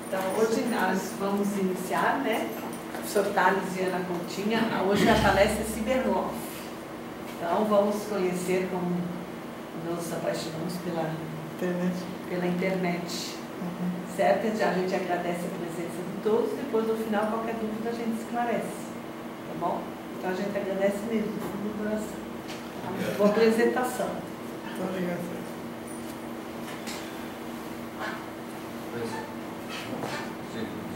Então, hoje nós vamos iniciar, né? Professor Thales e Ana Coutinho. Hoje a palestra é Cyberlove. Então, vamos conhecer como nos apaixonamos pela internet. Certo? A gente agradece a presença de todos. Depois, no final, qualquer dúvida a gente esclarece. Tá bom? Então, a gente agradece mesmo, do fundo do coração. Boa apresentação. Muito obrigado.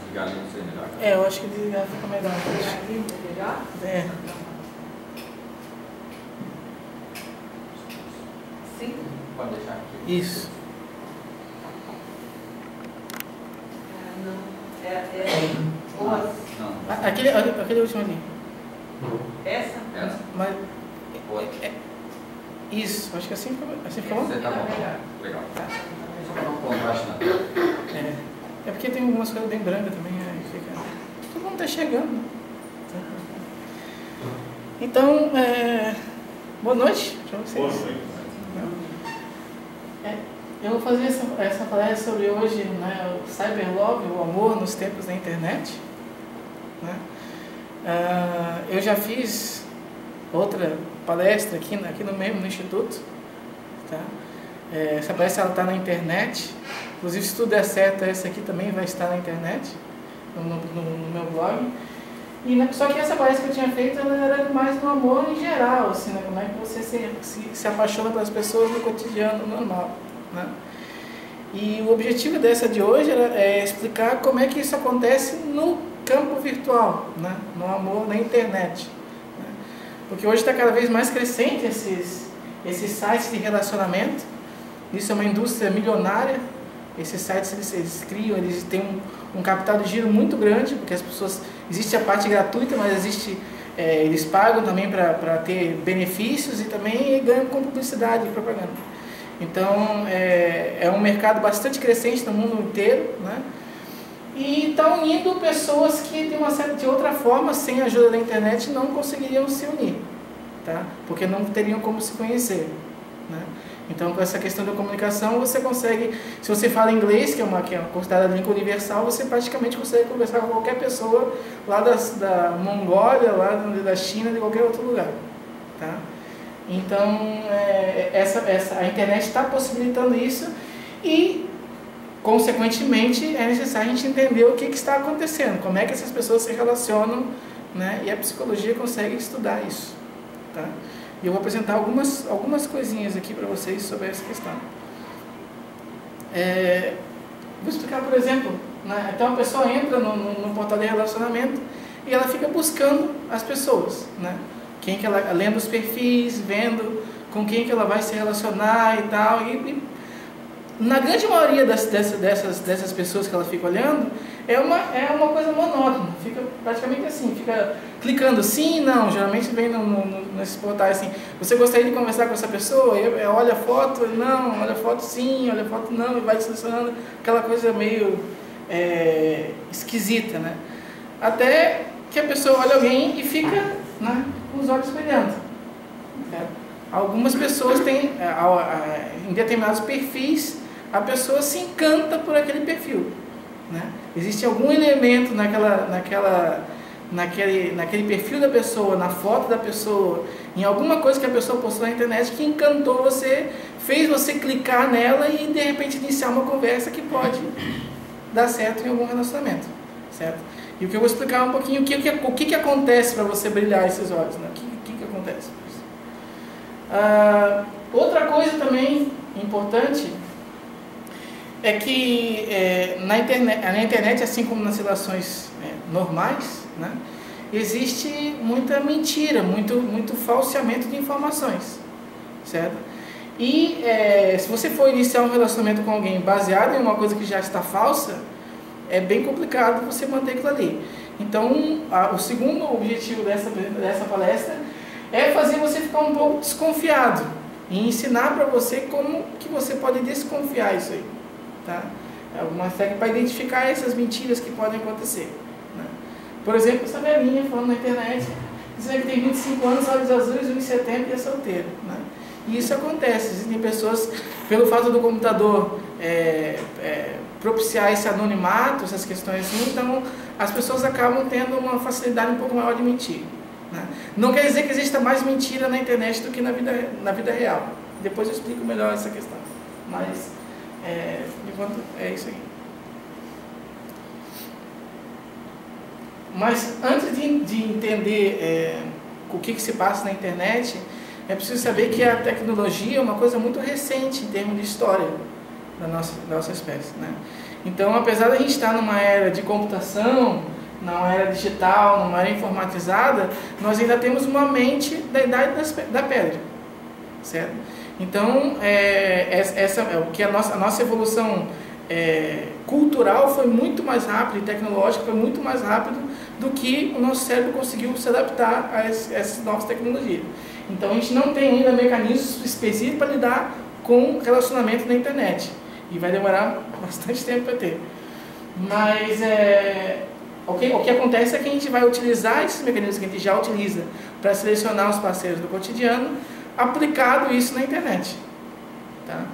Desligar ali não sei melhor. Eu acho que desligar fica melhor. Melhor? É. Sim? Pode deixar aqui. Isso. Não. Não. Aquele último ali. Essa? Essa? Mas, Outra. isso, acho que assim fica bom. Você tá bom. Legal. Só para dar um contraste na tela. É porque tem algumas coisas bem brancas também, aí fica. Todo mundo tá chegando. Então, boa noite para vocês. Boa noite. Eu vou fazer essa palestra sobre hoje, né, o Cyberlove, o amor nos tempos da internet. Né? Eu já fiz outra palestra aqui no mesmo Instituto. Tá? Essa palestra está na internet. Inclusive, se tudo der certo, essa aqui também vai estar na internet, no meu blog. Só que essa palestra que eu tinha feito ela era mais no amor em geral, assim, né? Como é que você se apaixona pelas pessoas no cotidiano normal. Né? E o objetivo dessa de hoje é explicar como é que isso acontece no campo virtual, né? No amor na internet. Né? Porque hoje está cada vez mais crescente esses sites de relacionamento. Isso é uma indústria milionária. Esses sites eles criam, eles têm um capital de giro muito grande, porque as pessoas, existe a parte gratuita, mas eles pagam também para ter benefícios e também ganham com publicidade e propaganda. Então, é um mercado bastante crescente no mundo inteiro, né? E está unindo pessoas que, de outra forma, sem a ajuda da internet, não conseguiriam se unir, tá? Porque não teriam como se conhecer, né? Então, com essa questão da comunicação, você consegue, se você fala inglês, que é uma considerada língua universal, você praticamente consegue conversar com qualquer pessoa lá da Mongólia, lá da China, de qualquer outro lugar, tá? Então, a internet está possibilitando isso e, consequentemente, é necessário a gente entender o que está acontecendo, como é que essas pessoas se relacionam, né? E a psicologia consegue estudar isso, tá? E eu vou apresentar algumas coisinhas aqui para vocês sobre essa questão. Vou explicar, por exemplo, né? Então a pessoa entra no portal de relacionamento e ela fica buscando as pessoas, né? Quem que ela, lendo os perfis, vendo com quem que ela vai se relacionar e tal. E na grande maioria dessas pessoas que ela fica olhando, é uma coisa monótona, fica praticamente assim, fica clicando sim, não, geralmente vem nesses portais assim, você gostaria de conversar com essa pessoa? Olha a foto, não, olha a foto sim, olha a foto não, e vai selecionando aquela coisa meio esquisita, né? Até que a pessoa olha alguém e fica, né, com os olhos brilhando. Algumas pessoas têm, em determinados perfis, a pessoa se encanta por aquele perfil, né? Existe algum elemento naquele perfil da pessoa, na foto da pessoa, em alguma coisa que a pessoa postou na internet que encantou você, fez você clicar nela e de repente iniciar uma conversa que pode dar certo em algum relacionamento, certo? E o que eu vou explicar um pouquinho, o que acontece para você brilhar esses olhos, né? O que acontece? Outra coisa também importante é que na internet, assim como nas relações normais, né, existe muita mentira, muito falseamento de informações, certo? E se você for iniciar um relacionamento com alguém baseado em uma coisa que já está falsa, é bem complicado você manter aquilo ali. Então, o segundo objetivo dessa palestra é fazer você ficar um pouco desconfiado e ensinar para você como que você pode desconfiar isso aí. Tá? É alguma técnica para identificar essas mentiras que podem acontecer, né? Por exemplo, essa velhinha falando na internet, dizendo que tem 25 anos, olhos azuis, 1,70 e é solteiro, né? E isso acontece, existem pessoas, pelo fato do computador propiciar esse anonimato, essas questões assim, então as pessoas acabam tendo uma facilidade um pouco maior de mentir, né? Não quer dizer que exista mais mentira na internet do que na vida real. Depois eu explico melhor essa questão, mas enquanto é isso aí. Mas antes de entender o que se passa na internet, é preciso saber que a tecnologia é uma coisa muito recente em termos de história da nossa espécie, né? Então, apesar de a gente estar numa era de computação, numa era digital, numa era informatizada, nós ainda temos uma mente da idade da pedra, certo? Então, a nossa evolução cultural foi muito mais rápida e tecnológica foi muito mais rápido do que o nosso cérebro conseguiu se adaptar a essas novas tecnologias. Então, a gente não tem ainda mecanismos específicos para lidar com relacionamento na internet. E vai demorar bastante tempo para ter. Mas o que acontece é que a gente vai utilizar esses mecanismos que a gente já utiliza para selecionar os parceiros do cotidiano, aplicado isso na internet. Tá?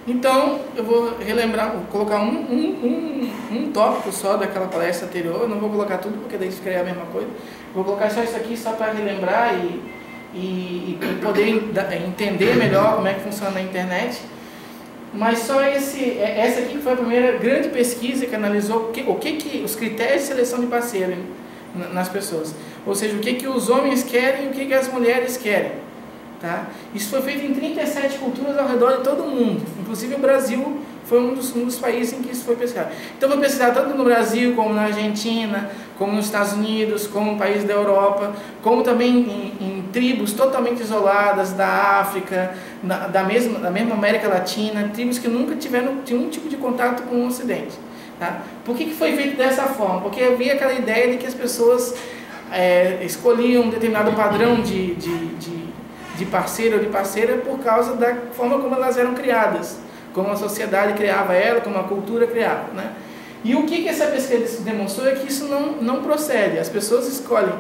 Então, eu vou relembrar, vou colocar um tópico só daquela palestra anterior. Eu não vou colocar tudo, porque daí ficaria a mesma coisa. Vou colocar só isso aqui, só para relembrar e poder entender melhor como é que funciona a internet. Mas só essa aqui foi a primeira grande pesquisa que analisou os critérios de seleção de parceiro nas pessoas. Ou seja, o que os homens querem e o que as mulheres querem. Tá? Isso foi feito em 37 culturas ao redor de todo o mundo. Inclusive o Brasil foi um dos países em que isso foi pesquisado. Então foi pesquisado tanto no Brasil, como na Argentina, como nos Estados Unidos, como em países da Europa, como também em tribos totalmente isoladas da África, da mesma América Latina, tribos que nunca tiveram nenhum tipo de contato com o Ocidente. Tá? Por que foi feito dessa forma? Porque havia aquela ideia de que as pessoas escolhiam um determinado padrão de parceiro ou de parceira por causa da forma como elas eram criadas, como a sociedade criava ela, como a cultura criava, né? E o que essa pesquisa demonstrou é que isso não procede. As pessoas escolhem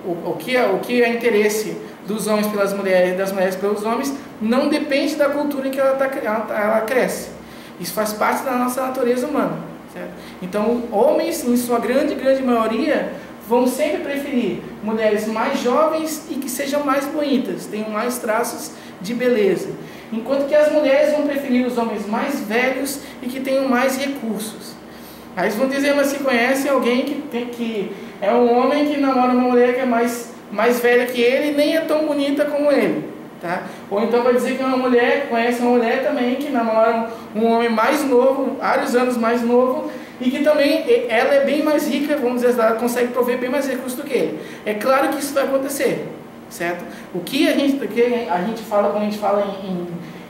o que é interesse dos homens pelas mulheres e das mulheres pelos homens, não depende da cultura em que ela cresce. Isso faz parte da nossa natureza humana, certo? Então, homens, em sua grande maioria, vão sempre preferir mulheres mais jovens e que sejam mais bonitas, tenham mais traços de beleza. Enquanto que as mulheres vão preferir os homens mais velhos e que tenham mais recursos. Aí eles vão dizer, mas se conhecem alguém que é um homem que namora uma mulher que é mais velha que ele e nem é tão bonita como ele. Tá? Ou então vai dizer que conhece uma mulher também que namora um homem mais novo, vários anos mais novo, e que também ela é bem mais rica, vamos dizer, ela consegue prover bem mais recursos do que ele. É claro que isso vai acontecer, certo? O que a gente fala quando a gente fala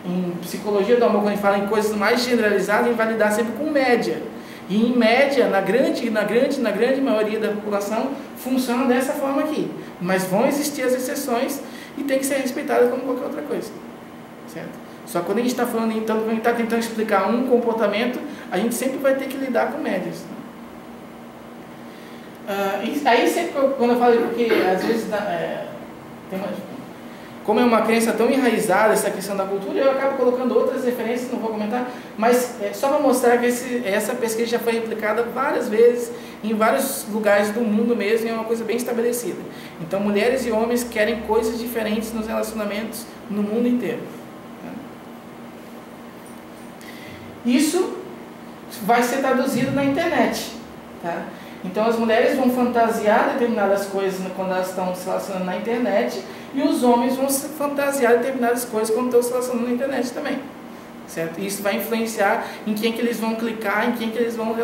em psicologia do amor, quando a gente fala em coisas mais generalizadas, a gente vai lidar sempre com média. E em média, na grande maioria da população, funciona dessa forma aqui. Mas vão existir as exceções e tem que ser respeitada como qualquer outra coisa, certo? Só que quando a gente está falando, então, quando a gente está tentando explicar um comportamento, a gente sempre vai ter que lidar com médias. Aí sempre quando eu falo, porque às vezes como é uma crença tão enraizada essa questão da cultura, eu acabo colocando outras referências, não vou comentar, mas só para mostrar que essa pesquisa já foi replicada várias vezes em vários lugares do mundo mesmo, e é uma coisa bem estabelecida. Então, mulheres e homens querem coisas diferentes nos relacionamentos no mundo inteiro. Isso vai ser traduzido na internet. Tá? Então, as mulheres vão fantasiar determinadas coisas quando elas estão se relacionando na internet, e os homens vão se fantasiar determinadas coisas quando estão se relacionando na internet também. Certo? Isso vai influenciar em quem que eles vão clicar, em quem que eles vão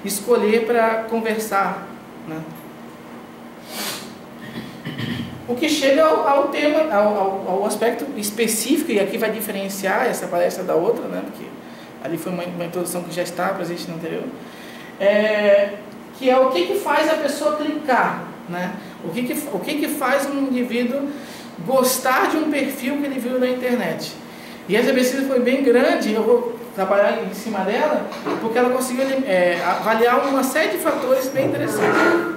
escolher para conversar. Né? O que chega ao tema, ao aspecto específico, e aqui vai diferenciar essa palestra da outra, né? Porque ali foi uma introdução que já está presente no anterior, que é o que faz a pessoa clicar, né? O que faz um indivíduo gostar de um perfil que ele viu na internet. E essa pesquisa foi bem grande, eu vou trabalhar em cima dela, porque ela conseguiu avaliar uma série de fatores bem interessantes.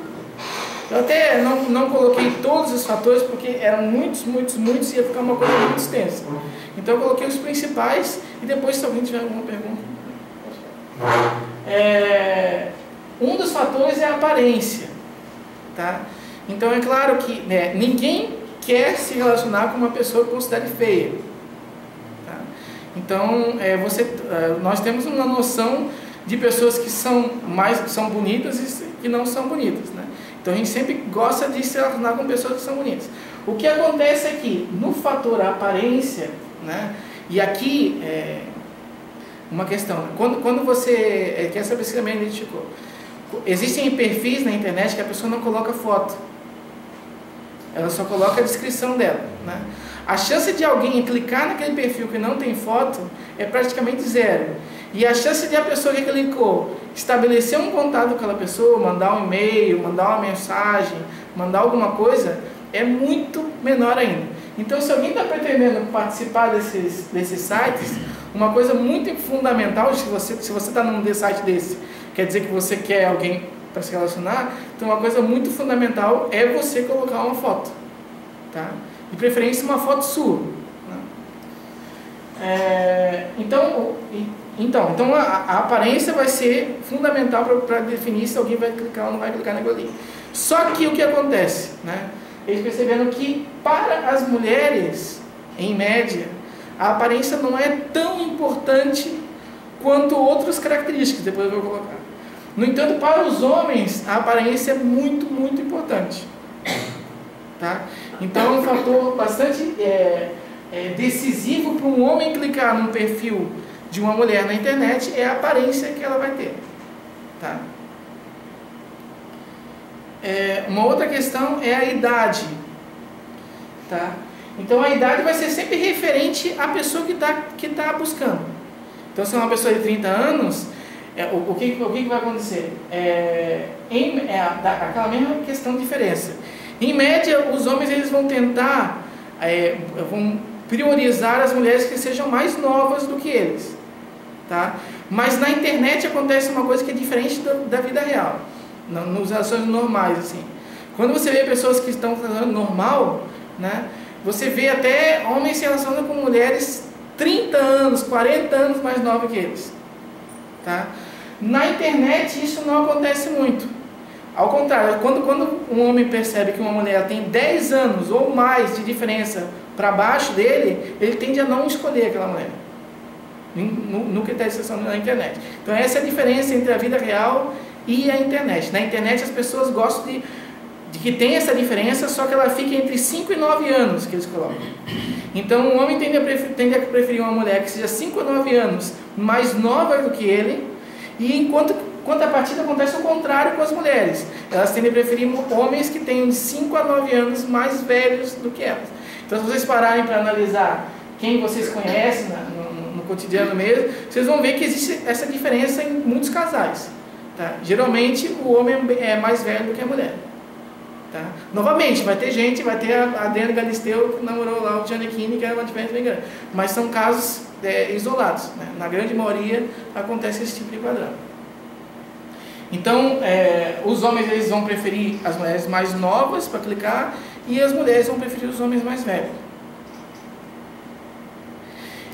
Eu até não coloquei todos os fatores, porque eram muitos, e ia ficar uma coisa muito extensa. Então eu coloquei os principais, e depois, se alguém tiver alguma pergunta. Um dos fatores é a aparência. Tá? Então é claro que ninguém quer se relacionar com uma pessoa que considere feia. Tá? Então nós temos uma noção de pessoas que são bonitas e que não são bonitas, né? Então a gente sempre gosta de se relacionar com pessoas que são bonitas. O que acontece é que no fator aparência, né? E aqui uma questão, quando você quer saber se também identificou, existem perfis na internet que a pessoa não coloca foto, ela só coloca a descrição dela, né? A chance de alguém clicar naquele perfil que não tem foto é praticamente zero. E a chance de a pessoa que clicou estabelecer um contato com aquela pessoa, mandar um e-mail, mandar uma mensagem, mandar alguma coisa, é muito menor ainda. Então, se alguém está pretendendo participar desses sites, uma coisa muito fundamental, se você está num site desse, quer dizer que você quer alguém para se relacionar, então uma coisa muito fundamental é você colocar uma foto, tá? De preferência uma foto sua, né? Então a aparência vai ser fundamental para definir se alguém vai clicar ou não vai clicar naquilo ali. Só que o que acontece, né? Eles perceberam que para as mulheres, em média, a aparência não é tão importante quanto outras características, depois eu vou colocar. No entanto, para os homens, a aparência é muito, muito importante. Tá? Então é um fator bastante decisivo para um homem clicar num perfil de uma mulher na internet, é a aparência que ela vai ter. Tá? Uma outra questão é a idade. Tá? Então a idade vai ser sempre referente à pessoa que está buscando. Então se é uma pessoa de 30 anos, o que vai acontecer? Aquela mesma questão de diferença. Em média, os homens eles vão tentar, vão priorizar as mulheres que sejam mais novas do que eles. Tá? Mas na internet acontece uma coisa que é diferente da vida real, nos relações normais, assim. Quando você vê pessoas que estão falando normal, né, você vê até homens se relacionando com mulheres 30 anos, 40 anos mais novas que eles. Tá? Na internet isso não acontece muito. Ao contrário, quando um homem percebe que uma mulher tem 10 anos ou mais de diferença para baixo dele, ele tende a não escolher aquela mulher. No critério de seleção na internet. Então essa é a diferença entre a vida real e a internet. Na internet as pessoas gostam de que tem essa diferença, só que ela fica entre 5 e 9 anos que eles colocam. Então um homem tende a preferir uma mulher que seja 5 a 9 anos mais nova do que ele, e enquanto a partida acontece o contrário com as mulheres. Elas tendem a preferir homens que tenham de 5 a 9 anos mais velhos do que elas. Então se vocês pararem para analisar quem vocês conhecem no cotidiano mesmo, vocês vão ver que existe essa diferença em muitos casais. Tá? Geralmente o homem é mais velho do que a mulher. Tá? Novamente, vai ter a Adriana Galisteu que namorou lá o Giannichini, que era uma diferença bem grande. Mas são casos isolados. Né? Na grande maioria acontece esse tipo de padrão. Então, os homens eles vão preferir as mulheres mais novas para clicar, e as mulheres vão preferir os homens mais velhos.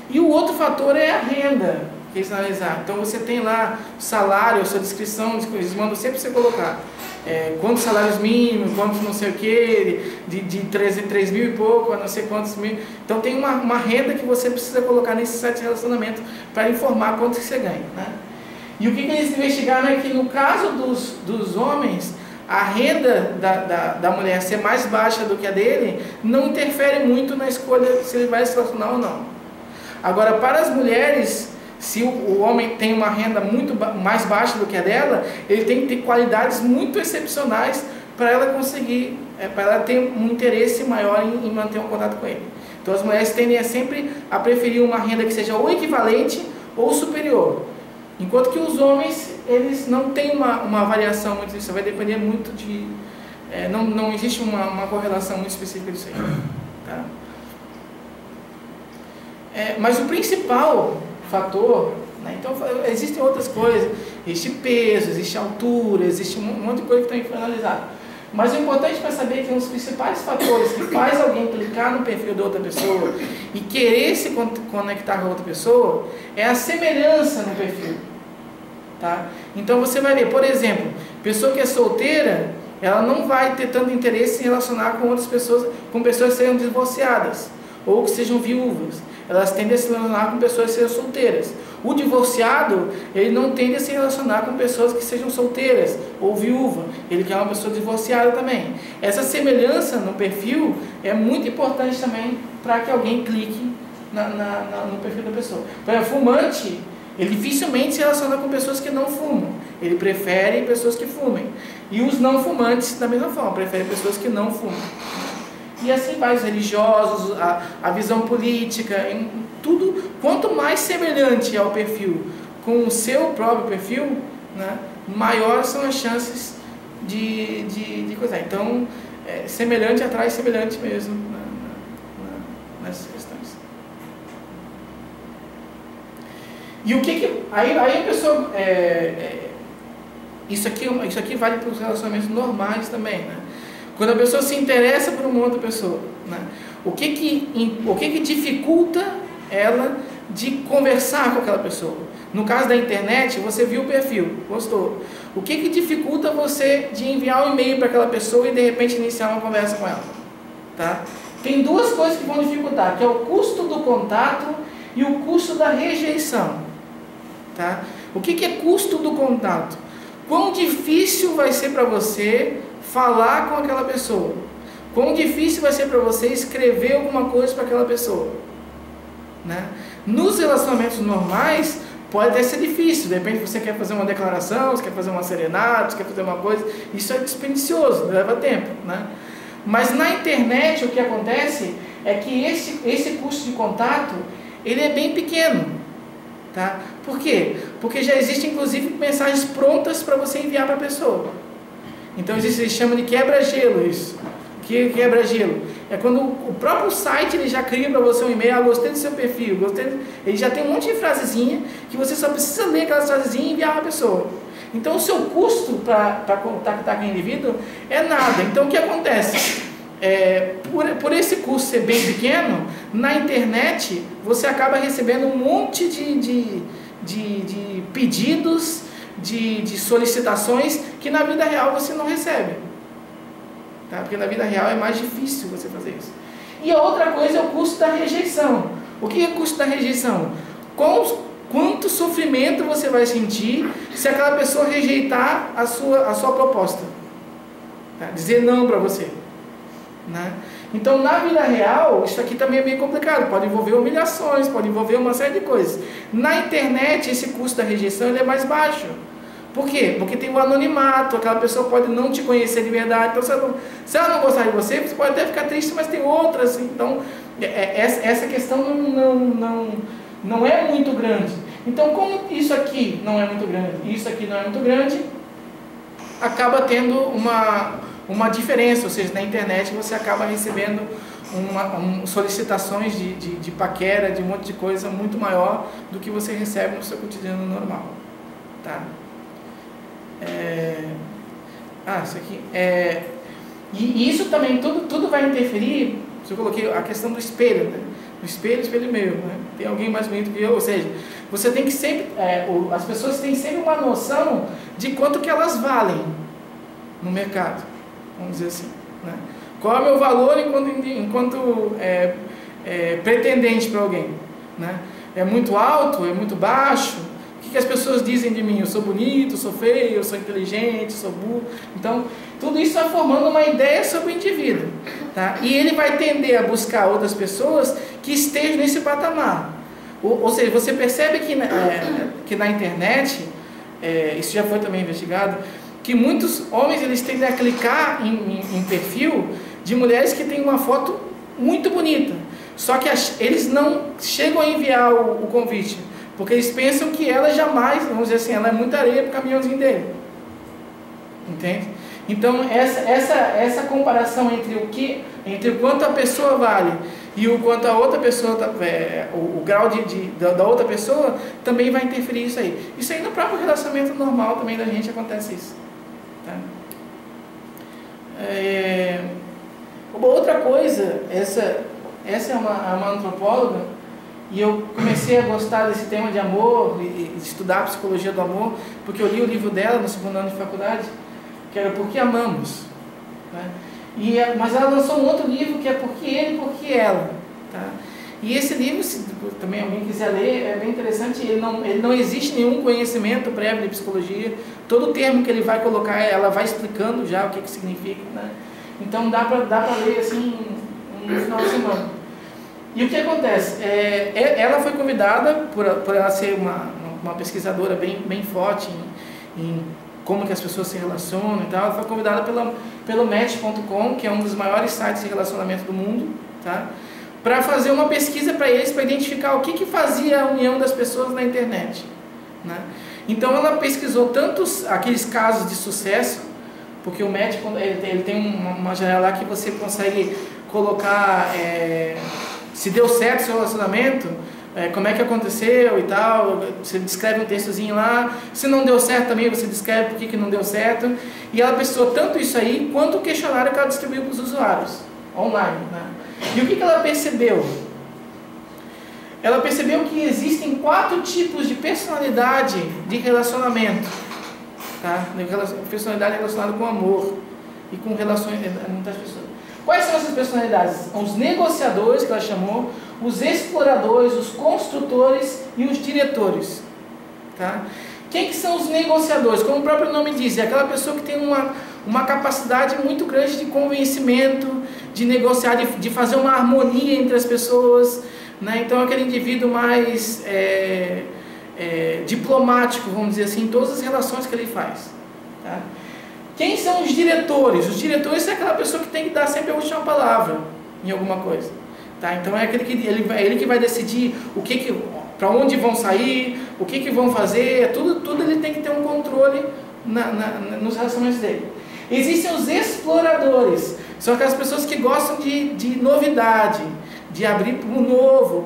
E o outro fator é a renda que eles analisar. Então você tem lá o salário, a sua descrição, eles mandam sempre você colocar quantos salários mínimos, quantos não sei o que, de 3 mil e pouco a não sei quantos mil. Então tem uma renda que você precisa colocar nesse site de relacionamento para informar quanto que você ganha. Né? E o que eles investigaram é que no caso dos homens, a renda da mulher ser mais baixa do que a dele não interfere muito na escolha se ele vai se relacionar ou não. Agora, para as mulheres, se o homem tem uma renda muito mais baixa do que a dela, ele tem que ter qualidades muito excepcionais para ela conseguir, para ela ter um interesse maior em manter um contato com ele. Então as mulheres tendem sempre a preferir uma renda que seja ou equivalente ou superior. Enquanto que os homens, eles não têm uma variação muito, isso vai depender muito de... não existe uma correlação muito específica disso aí. Tá? Mas o principal fator, né, então existem outras coisas, existe peso, existe altura, existe um monte de coisa que tem que ser analisado. Mas o importante para saber é que um dos principais fatores que faz alguém clicar no perfil da outra pessoa e querer se conectar com a outra pessoa é a semelhança no perfil. Tá? Então você vai ver, por exemplo, pessoa que é solteira, ela não vai ter tanto interesse em se relacionar com outras pessoas, com pessoas que sejam divorciadas ou que sejam viúvas. Elas tendem a se relacionar com pessoas que sejam solteiras. O divorciado, ele não tende a se relacionar com pessoas que sejam solteiras ou viúva. Ele quer uma pessoa divorciada também. Essa semelhança no perfil é muito importante também para que alguém clique no perfil da pessoa. Por exemplo, fumante, ele dificilmente se relaciona com pessoas que não fumam. Ele prefere pessoas que fumem. E os não fumantes, da mesma forma, preferem pessoas que não fumam. E assim vai, os religiosos, a visão política, em tudo. Quanto mais semelhante ao perfil com o seu próprio perfil, né, maiores são as chances de coisar. Então, semelhante atrai semelhante mesmo nessas questões. E o que aí a pessoa... Isso aqui vale para os relacionamentos normais também, né? Quando a pessoa se interessa por uma outra pessoa, né? O que dificulta ela de conversar com aquela pessoa? No caso da internet, você viu o perfil, gostou. O que dificulta você de enviar um e-mail para aquela pessoa e de repente iniciar uma conversa com ela? Tá? Tem duas coisas que vão dificultar, que é o custo do contato e o custo da rejeição. Tá? O que é custo do contato? Quão difícil vai ser para você falar com aquela pessoa? Quão difícil vai ser para você escrever alguma coisa para aquela pessoa? Né? Nos relacionamentos normais, pode até ser difícil. De repente você quer fazer uma declaração, você quer fazer uma serenata, você quer fazer uma coisa. Isso é dispendicioso, leva tempo. Né? Mas na internet o que acontece é que esse custo de contato, ele é bem pequeno. Tá? Por quê? Porque já existem inclusive mensagens prontas para você enviar para a pessoa. Então eles chamam de quebra-gelo isso. Que quebra-gelo? É quando o próprio site ele já cria para você um e-mail, gostei do seu perfil, ele já tem um monte de frasezinha que você só precisa ler aquelas frasezinhas e enviar para a pessoa. Então o seu custo para contactar com o indivíduo é nada. Então o que acontece? Por esse custo ser bem pequeno, na internet você acaba recebendo um monte de pedidos, de solicitações que na vida real você não recebe. Tá? Porque na vida real é mais difícil você fazer isso. E a outra coisa é o custo da rejeição. O que é o custo da rejeição? Quanto sofrimento você vai sentir se aquela pessoa rejeitar a sua proposta? Tá? Dizer não para você. Né? Então na vida real isso aqui também é bem complicado, pode envolver humilhações, pode envolver uma série de coisas. Na internet esse custo da rejeição ele é mais baixo. Por quê? Porque tem o anonimato, aquela pessoa pode não te conhecer de verdade, então se ela não gostar de você, você pode até ficar triste, mas tem outras. Então essa questão não é muito grande. Então como isso aqui não é muito grande e isso aqui não é muito grande, acaba tendo uma diferença, ou seja, na internet você acaba recebendo solicitações de paquera, de um monte de coisa muito maior do que você recebe no seu cotidiano normal. Tá? Isso aqui. E isso também, tudo vai interferir, se eu coloquei a questão do espelho, né? O espelho meu, né? Tem alguém mais bonito que eu, ou seja, você tem que sempre, as pessoas têm sempre uma noção de quanto que elas valem no mercado. Vamos dizer assim, né? Qual é o meu valor enquanto pretendente para alguém, né? É muito alto? É muito baixo? O que as pessoas dizem de mim? Eu sou bonito, eu sou feio, eu sou inteligente, eu sou burro. Então, tudo isso vai formando uma ideia sobre o indivíduo, tá? E ele vai tender a buscar outras pessoas que estejam nesse patamar. Ou seja, você percebe que na internet, isso já foi também investigado, que muitos homens eles tendem a clicar em perfil de mulheres que têm uma foto muito bonita, só que eles não chegam a enviar o convite, porque eles pensam que ela jamais, vamos dizer assim, ela é muita areia para o caminhãozinho dele, entende? Então essa comparação entre o quanto a pessoa vale e o quanto a outra pessoa, o grau da outra pessoa também vai interferir isso aí. Isso aí no próprio relacionamento normal também da gente acontece isso. Tá? Uma outra coisa, essa é uma antropóloga, e eu comecei a gostar desse tema de amor e estudar a psicologia do amor, porque eu li o livro dela no segundo ano de faculdade, que era Por que Amamos, né? Mas ela lançou um outro livro que é Por que Ele, Por que Ela, tá? E esse livro, se também alguém quiser ler, é bem interessante. Ele não existe nenhum conhecimento prévio de psicologia. Todo termo que ele vai colocar, ela vai explicando já o que significa, né? Então dá para ler assim no final de semana. E o que acontece? Ela foi convidada, por ela ser uma pesquisadora bem forte em como que as pessoas se relacionam e tal, ela foi convidada pelo Match.com, que é um dos maiores sites de relacionamento do mundo, tá? Para fazer uma pesquisa para eles, para identificar o que fazia a união das pessoas na internet, né? Então ela pesquisou tantos aqueles casos de sucesso, porque o Match, ele tem uma janela lá que você consegue colocar se deu certo o seu relacionamento, como é que aconteceu e tal, você descreve um textozinho lá. Se não deu certo também, você descreve por que não deu certo. E ela pesquisou tanto isso aí, quanto o questionário que ela distribuiu para os usuários, online, né? E o que ela percebeu? Ela percebeu que existem 4 tipos de personalidade de relacionamento, tá? Personalidade relacionada com amor e com relações entre muitas pessoas. Quais são essas personalidades? Os negociadores, que ela chamou, os exploradores, os construtores e os diretores, tá? Quem que são os negociadores? Como o próprio nome diz, é aquela pessoa que tem uma capacidade muito grande de convencimento, de negociar, de fazer uma harmonia entre as pessoas, né? Então é aquele indivíduo mais diplomático, vamos dizer assim, em todas as relações que ele faz, tá? Quem são os diretores? Os diretores é aquela pessoa que tem que dar sempre a última palavra em alguma coisa, tá? Então é aquele que ele que vai decidir para onde vão sair, o que vão fazer, tudo ele tem que ter um controle nos relacionamentos dele. Existem os exploradores, são aquelas pessoas que gostam de novidade, de abrir para o novo,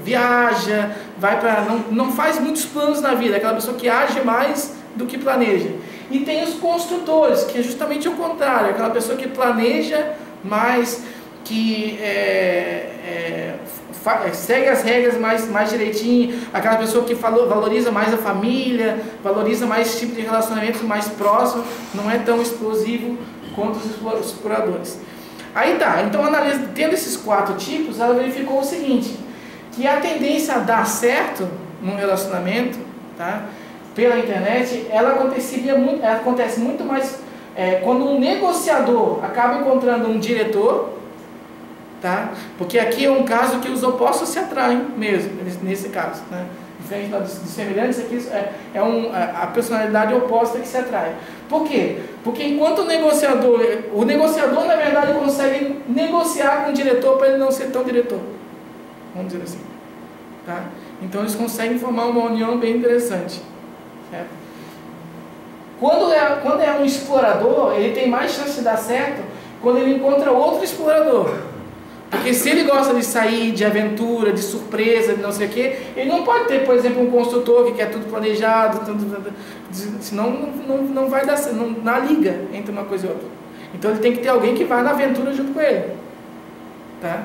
viaja, não faz muitos planos na vida, aquela pessoa que age mais do que planeja. E tem os construtores, que é justamente o contrário, aquela pessoa que planeja mais, que segue as regras mais direitinho, aquela pessoa que valoriza mais a família, valoriza mais esse tipo de relacionamento mais próximo, não é tão explosivo quanto os exploradores. Aí tá, então tendo esses 4 tipos, ela verificou o seguinte, que a tendência a dar certo num relacionamento, tá, pela internet, ela acontece muito mais quando um negociador acaba encontrando um diretor, tá? Porque aqui é um caso que os opostos se atraem mesmo, nesse caso, né? Diferente dos semelhantes, aqui a personalidade oposta que se atrai. Por quê? Porque enquanto o negociador na verdade consegue negociar com o diretor para ele não ser tão diretor, vamos dizer assim, tá? Então eles conseguem formar uma união bem interessante, certo? Quando é um explorador, ele tem mais chance de dar certo quando ele encontra outro explorador. Porque se ele gosta de sair, de aventura, de surpresa, de não sei o quê, ele não pode ter, por exemplo, um construtor que quer tudo planejado, senão não vai dar certo, não há liga entre uma coisa e outra. Então ele tem que ter alguém que vá na aventura junto com ele, tá?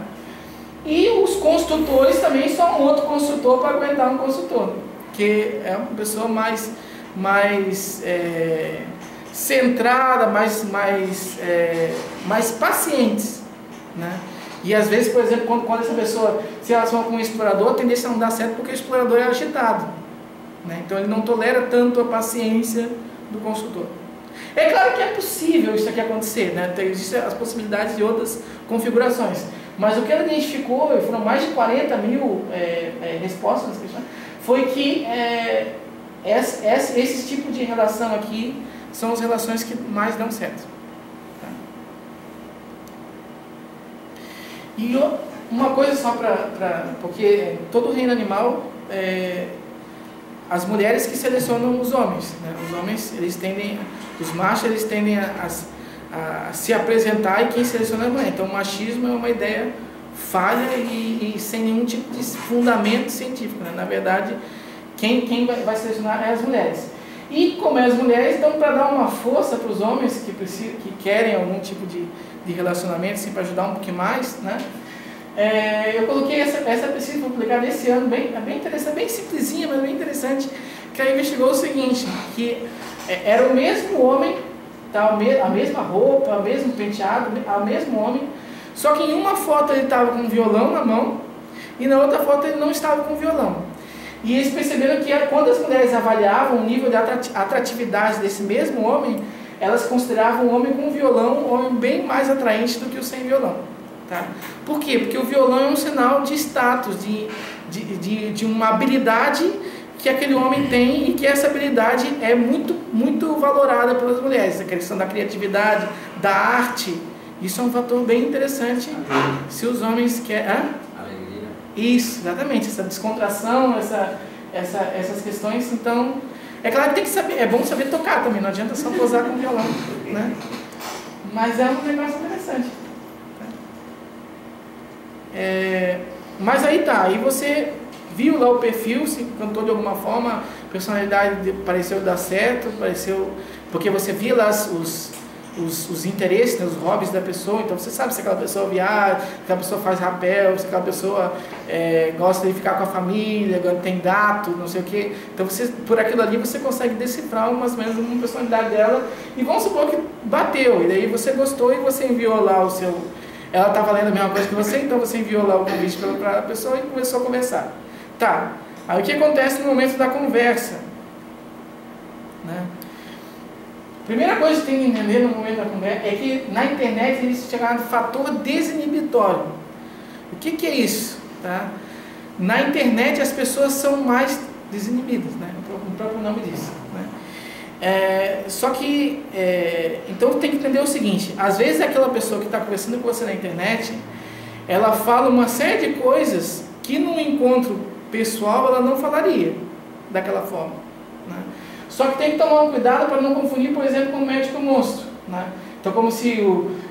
E os construtores também são um outro construtor para aguentar um construtor, que é uma pessoa mais centrada, mais paciente, né? E às vezes, por exemplo, quando essa pessoa se relaciona com um explorador, a tendência a não dar certo porque o explorador é agitado, né? Então ele não tolera tanto a paciência do construtor. É claro que é possível isso aqui acontecer, né? Existem as possibilidades de outras configurações, mas o que ela identificou, e foram mais de 40 mil respostas nessa questão, foi que esse tipo de relação aqui são as relações que mais dão certo. E uma coisa só porque todo o reino animal, as mulheres que selecionam os homens, né? Os homens, os machos, eles tendem a se apresentar, e quem seleciona é a mulher. Então o machismo é uma ideia falha e sem nenhum tipo de fundamento científico, né? Na verdade, quem vai selecionar é as mulheres. E como as mulheres, então, para dar uma força para os homens que querem algum tipo de relacionamento, assim, para ajudar um pouquinho mais, né? Eu coloquei essa pesquisa publicada esse ano, é bem interessante, bem simplesinha, mas bem interessante, que ela investigou o seguinte, que era o mesmo homem, tá, a mesma roupa, o mesmo penteado, o mesmo homem, só que em uma foto ele estava com um violão na mão e na outra foto ele não estava com violão. E eles perceberam que quando as mulheres avaliavam o nível de atratividade desse mesmo homem, elas consideravam o homem com violão um homem bem mais atraente do que o sem violão. Tá? Por quê? Porque o violão é um sinal de status, de uma habilidade que aquele homem tem e que essa habilidade é muito, muito valorada pelas mulheres. A questão da criatividade, da arte, isso é um fator bem interessante se os homens querem... Isso, exatamente, essa descontração, essas questões. Então, é claro que tem que saber, é bom saber tocar também, não adianta só posar com violão, né? Mas é um negócio interessante. Mas aí tá, aí você viu lá o perfil, se cantou de alguma forma, a personalidade pareceu dar certo, porque você via lá os interesses, né, os hobbies da pessoa, então você sabe se aquela pessoa viaja, se aquela pessoa faz rapel, se aquela pessoa gosta de ficar com a família, tem gato, não sei o que. Então por aquilo ali você consegue decifrar mais ou menos uma personalidade dela, e vamos supor que bateu, e daí você gostou e você enviou lá o seu... Ela estava lendo a mesma coisa que você, então você enviou lá o convite para a pessoa e começou a conversar. Tá, aí o que acontece no momento da conversa? Né? Primeira coisa que tem que entender no momento da conversa é que na internet existe o chamado fator desinibitório. O que é isso? Tá? Na internet as pessoas são mais desinibidas, né? O próprio nome diz. Né? Só que, então tem que entender o seguinte, às vezes aquela pessoa que está conversando com você na internet, ela fala uma série de coisas que num encontro pessoal ela não falaria daquela forma. Né? Só que tem que tomar um cuidado para não confundir, por exemplo, com o médico monstro. Né? Então, como se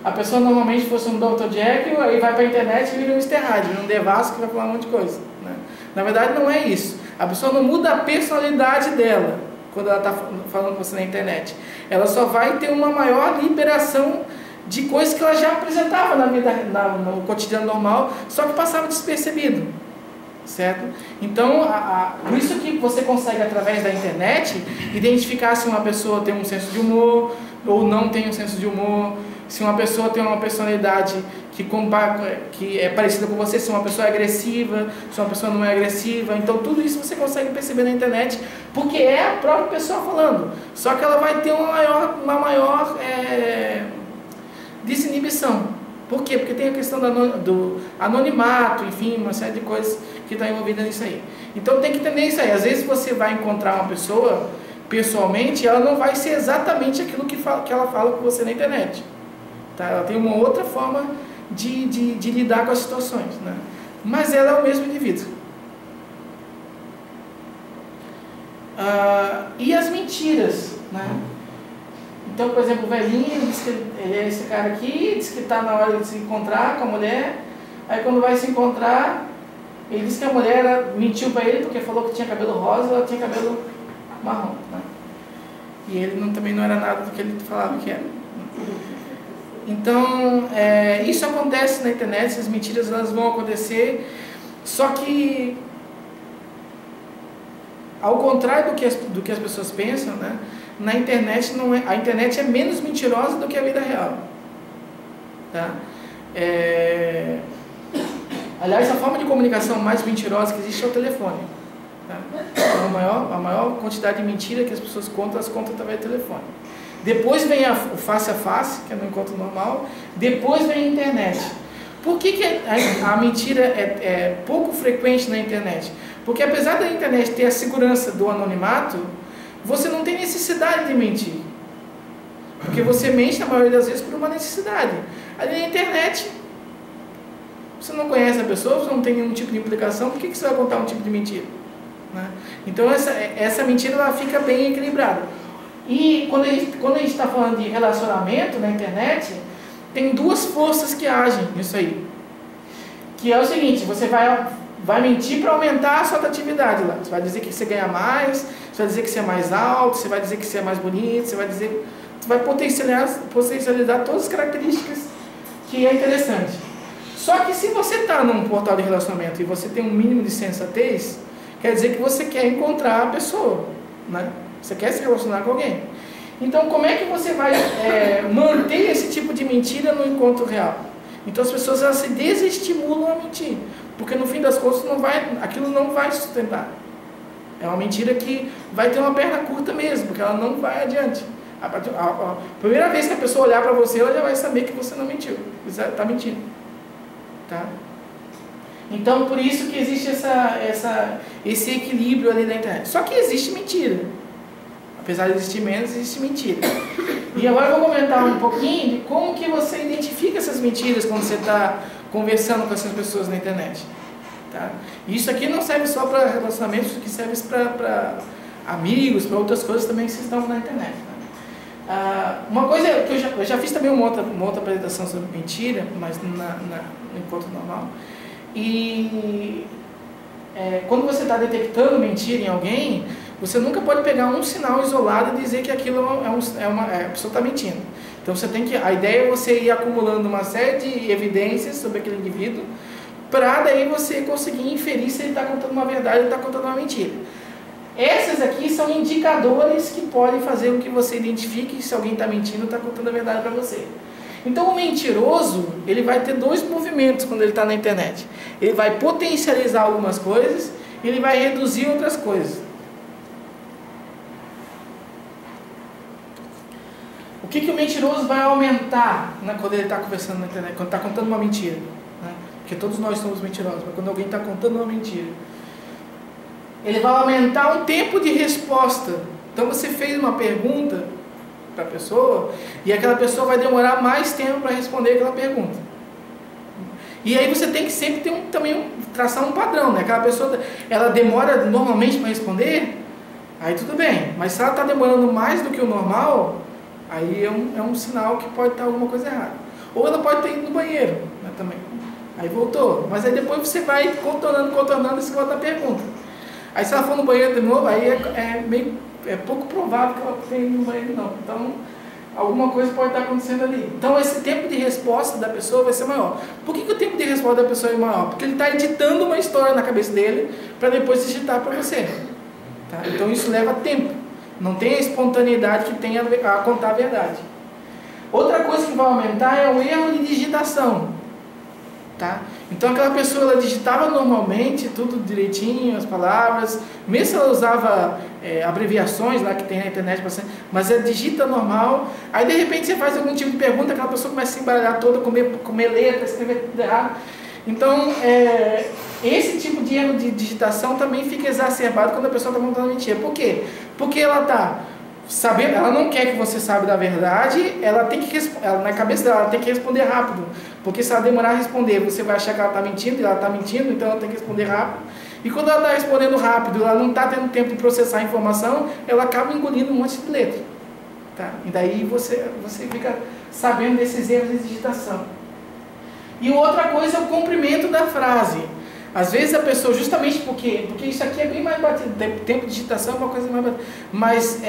a pessoa normalmente fosse um Dr. Jekyll, aí vai para a internet e vira um Mr. Hyde, vira um devasco que vai falar um monte de coisa. Né? Na verdade, não é isso. A pessoa não muda a personalidade dela quando ela está falando com você na internet. Ela só vai ter uma maior liberação de coisas que ela já apresentava na vida, no cotidiano normal, só que passava despercebido. Certo? Então, por isso que você consegue, através da internet, identificar se uma pessoa tem um senso de humor ou não tem um senso de humor, se uma pessoa tem uma personalidade que é parecida com você, se uma pessoa é agressiva, se uma pessoa não é agressiva. Então, tudo isso você consegue perceber na internet, porque é a própria pessoa falando. Só que ela vai ter uma maior desinibição. Por quê? Porque tem a questão do anonimato, enfim, uma série de coisas que está envolvida nisso aí. Então tem que entender isso aí. Às vezes você vai encontrar uma pessoa pessoalmente, ela não vai ser exatamente aquilo que ela fala com você na internet. Tá? Ela tem uma outra forma de lidar com as situações. Né? Mas ela é o mesmo indivíduo. E as mentiras, né? Então, por exemplo, o velhinho diz que ele é esse cara aqui, diz que está na hora de se encontrar com a mulher, aí quando vai se encontrar, ele diz que a mulher mentiu para ele porque falou que tinha cabelo rosa e ela tinha cabelo marrom. Né? E ele também não era nada do que ele falava que era. Então, isso acontece na internet, essas mentiras elas vão acontecer, só que, ao contrário do que as pessoas pensam, né? Na internet a internet é menos mentirosa do que a vida real. Tá? Aliás, a forma de comunicação mais mentirosa que existe é o telefone. Tá? Então, a maior quantidade de mentira que as pessoas contam, elas contam através do telefone. Depois vem o face a face, que é no encontro normal. Depois vem a internet. Por que a mentira é pouco frequente na internet? Porque apesar da internet ter a segurança do anonimato, você não tem necessidade de mentir. Porque você mente na maioria das vezes por uma necessidade. Ali na internet, você não conhece a pessoa, você não tem nenhum tipo de implicação, por que você vai contar um tipo de mentira? Né? Então essa mentira ela fica bem equilibrada. E quando a gente está falando de relacionamento na internet, tem duas forças que agem nisso aí. Que é o seguinte, você vai vai mentir para aumentar a sua atratividade lá. Você vai dizer que você ganha mais, você vai dizer que você é mais alto, você vai dizer que você é mais bonito, você vai potencializar todas as características que é interessante. Só que se você está num portal de relacionamento e você tem um mínimo de sensatez, quer dizer que você quer encontrar a pessoa, né? Você quer se relacionar com alguém. Então, como é que você vai manter esse tipo de mentira no encontro real? Então, as pessoas elas se desestimulam a mentir, porque no fim das contas aquilo não vai sustentar. É uma mentira que vai ter uma perna curta mesmo, porque ela não vai adiante. A primeira vez que a pessoa olhar para você, ela já vai saber que você não mentiu, você está mentindo. Tá? Então, por isso que existe esse equilíbrio ali na internet. Só que existe mentira. Apesar de existir menos, existe mentira. E agora eu vou comentar um pouquinho de como que você identifica essas mentiras quando você está conversando com essas pessoas na internet. Tá? E isso aqui não serve só para relacionamentos, isso aqui serve para amigos, para outras coisas também que vocês estão na internet. Tá? Uma coisa que eu já fiz também uma outra apresentação sobre mentira, mas no encontro normal. E quando você está detectando mentira em alguém, você nunca pode pegar um sinal isolado e dizer que aquilo a pessoa está mentindo. Então a ideia é você ir acumulando uma série de evidências sobre aquele indivíduo, para daí você conseguir inferir se ele está contando uma verdade ou está contando uma mentira. Essas aqui são indicadores que podem fazer com que você identifique se alguém está mentindo ou está contando a verdade para você. Então o mentiroso, ele vai ter dois movimentos quando ele está na internet. Ele vai potencializar algumas coisas e ele vai reduzir outras coisas. O que o mentiroso vai aumentar quando ele está conversando na internet, quando está contando uma mentira? Né? Porque todos nós somos mentirosos, mas quando alguém está contando uma mentira, ele vai aumentar o tempo de resposta. Então você fez uma pergunta para a pessoa e aquela pessoa vai demorar mais tempo para responder aquela pergunta. E aí você tem que sempre traçar um padrão, né? Aquela pessoa, ela demora normalmente para responder, aí tudo bem. Mas se ela está demorando mais do que o normal, aí é um sinal que pode estar alguma coisa errada. Ou ela pode ter ido no banheiro, né, também. Aí voltou. Mas aí depois você vai contornando esse negócio da pergunta. Aí se ela for no banheiro de novo, aí é pouco provável que ela tenha ido no banheiro não. Então, alguma coisa pode estar acontecendo ali. Então, esse tempo de resposta da pessoa vai ser maior. Por que o tempo de resposta da pessoa é maior? Porque ele está editando uma história na cabeça dele para depois digitar para você. Tá? Então, isso leva tempo. Não tem a espontaneidade que tem a contar a verdade. Outra coisa que vai aumentar é o erro de digitação. Tá? Então aquela pessoa, ela digitava normalmente, tudo direitinho, as palavras, mesmo se ela usava abreviações lá que tem na internet, mas ela digita normal, aí de repente você faz algum tipo de pergunta, aquela pessoa começa a se embaralhar toda, comer letra, escrever tudo errado. Então, esse tipo de erro de digitação também fica exacerbado quando a pessoa está contando mentira. Por quê? Porque ela está sabendo, ela não quer que você saiba da verdade, na cabeça dela, ela tem que responder rápido. Porque se ela demorar a responder, você vai achar que ela está mentindo, e ela está mentindo, então ela tem que responder rápido. E quando ela está respondendo rápido, ela não está tendo tempo de processar a informação, ela acaba engolindo um monte de letra. Tá? E daí você fica sabendo desses erros de digitação. E outra coisa é o comprimento da frase. Às vezes a pessoa, justamente porque isso aqui é bem mais batido, tempo de digitação é uma coisa mais batida, mas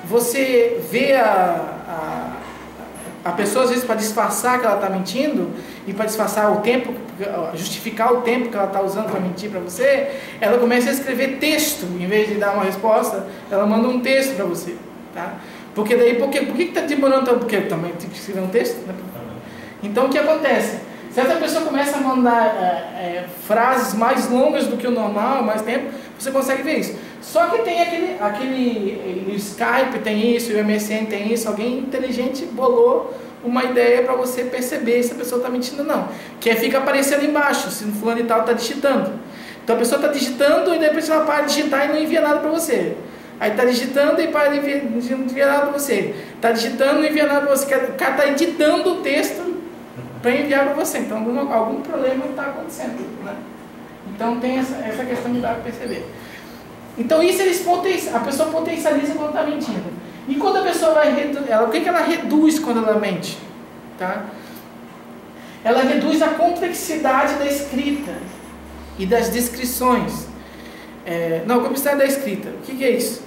você vê a pessoa, às vezes, para disfarçar que ela está mentindo, e para disfarçar o tempo, justificar o tempo que ela está usando para mentir para você, ela começa a escrever texto, em vez de dar uma resposta, ela manda um texto para você. Tá? Porque daí, por que está demorando tanto? Porque também tem que escrever um texto, né? Então o que acontece? Se essa pessoa começa a mandar frases mais longas do que o normal, mais tempo, você consegue ver isso. Só que tem o Skype tem isso, o MSN tem isso, alguém inteligente bolou uma ideia para você perceber se a pessoa está mentindo ou não. Que fica aparecendo embaixo, se o fulano e tal está digitando. Então a pessoa está digitando e depois ela para de digitar e não envia nada para você. Aí está digitando e para de enviar nada para você. Está digitando e não envia nada para você. O cara está editando o texto para enviar para você. Então algum problema está acontecendo, né? Então tem essa questão que dá para perceber. Então isso a pessoa potencializa quando está mentindo. E quando a pessoa o que ela reduz quando ela mente? Tá? Ela reduz a complexidade da escrita. e das descrições. Não, complexidade da escrita. O que é isso?